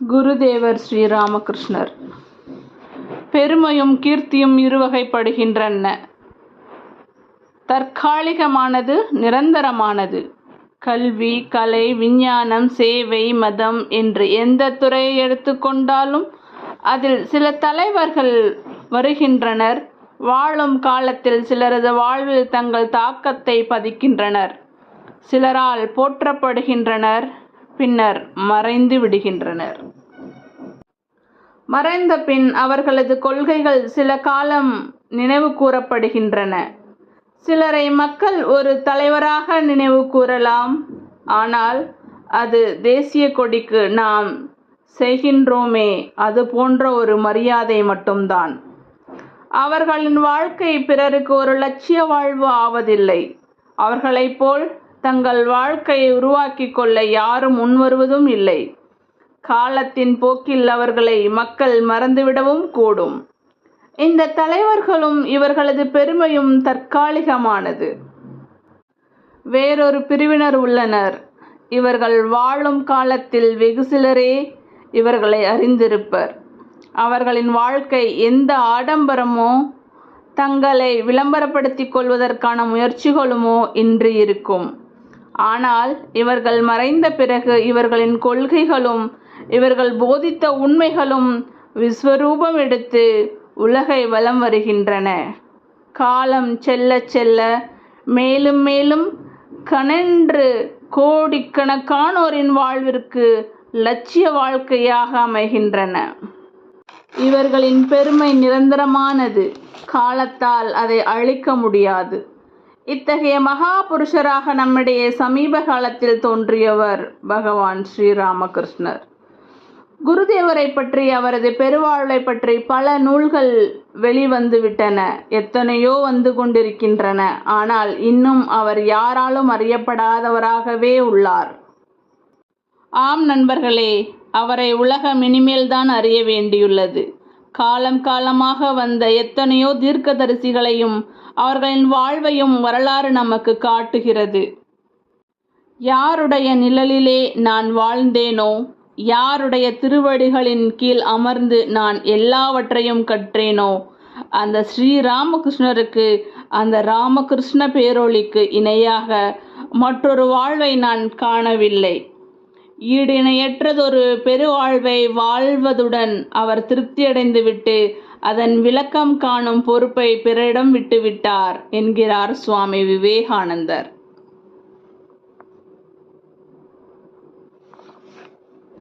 குருதேவர் ஸ்ரீராமகிருஷ்ணர். பெருமையும் கீர்த்தியும் இருவகைப்படுகின்றன. தற்காலிகமானது, நிரந்தரமானது. கல்வி, கலை, விஞ்ஞானம், சேவை, மதம் என்று எந்த துறையை எடுத்துக்கொண்டாலும் அதில் சில தலைவர்கள் வருகின்றனர். வாழும் காலத்தில் சிலரது வாழ்வில் தங்கள் தாக்கத்தை பதிக்கின்றனர். சிலரால் போற்றப்படுகின்றனர், பின்னர் மறைந்து விடுகின்றனர். மறைந்த பின் அவர்களது கொள்கைகள் சில காலம் நினைவு கூறப்படுகின்றன. சிலரை மக்கள் ஒரு தலைவராக நினைவு கூறலாம். ஆனால் அது தேசிய கொடிக்கு நாம் செய்கின்றோமே அது போன்ற ஒரு மரியாதை மட்டும்தான். அவர்களின் வாழ்க்கை பிறருக்கு ஒரு லட்சிய வாழ்வு ஆவதில்லை. அவர்களைப் போல் தங்கள் வாழ்க்கையை உருவாக்கி கொள்ள யாரும் முன்வருவதும் இல்லை. காலத்தின் போக்கில் அவர்களை மக்கள் மறந்துவிடவும் கூடும். இந்த தலைவர்களும் இவர்களது பெருமையும் தற்காலிகமானது. வேறொரு பிரிவினர் உள்ளனர். இவர்கள் வாழும் காலத்தில் வெகு சிலரே இவர்களை அறிந்திருப்பர். அவர்களின் வாழ்க்கை எந்த ஆடம்பரமோ தங்களை விளம்பரப்படுத்திக் கொள்வதற்கான முயற்சிகளுமோ இன்றி இருக்கும். ஆனால் இவர்கள் மறைந்த பிறகு இவர்களின் கொள்கைகளும் இவர்கள் போதித்த உண்மைகளும் விஸ்வரூபம் எடுத்து உலகை வலம் வருகின்றன. காலம் செல்ல செல்ல மேலும் மேலும் கனென்று கோடிக்கணக்கானோரின் வாழ்விற்கு லட்சிய வாழ்க்கையாக அமைகின்றன. இவர்களின் பெருமை நிரந்தரமானது. காலத்தால் அதை அழிக்க முடியாது. இத்தகைய மகா புருஷராக நம்மிடையே சமீப காலத்தில் தோன்றியவர் பகவான் ஸ்ரீராமகிருஷ்ணர். குருதேவரை பற்றி, அவரது பெருவாழ்வை பற்றி பல நூல்கள் வெளிவந்துவிட்டன. எத்தனையோ வந்து கொண்டிருக்கின்றன. ஆனால் இன்னும் அவர் யாராலும் அறியப்படாதவராகவே உள்ளார். ஆம் நண்பர்களே, அவரை உலகம் இனிமேல்தான் அறிய வேண்டியுள்ளது. காலம் காலமாக வந்த எத்தனையோ தீர்க்கதரிசிகளையும் அவர்களின் வாழ்வையும் வரலாறு நமக்கு காட்டுகிறது. யாருடைய நிழலிலே நான் வாழ்ந்தேனோ, யாருடைய திருவடிகளின் கீழ் அமர்ந்து நான் எல்லாவற்றையும் கற்றேனோ, அந்த ஸ்ரீராமகிருஷ்ணருக்கு, அந்த ராமகிருஷ்ண பேரொளிக்கு இணையாக மற்றொரு வாழ்வை நான் காணவில்லை. ஈடிணையற்றதொரு பெருவாழ்வை வாழ்வதுடன் அவர் திருப்தியடைந்துவிட்டு அதன் விளக்கம் காணும் பொறுப்பை பிறரிடம் விட்டுவிட்டார் என்கிறார் சுவாமி விவேகானந்தர்.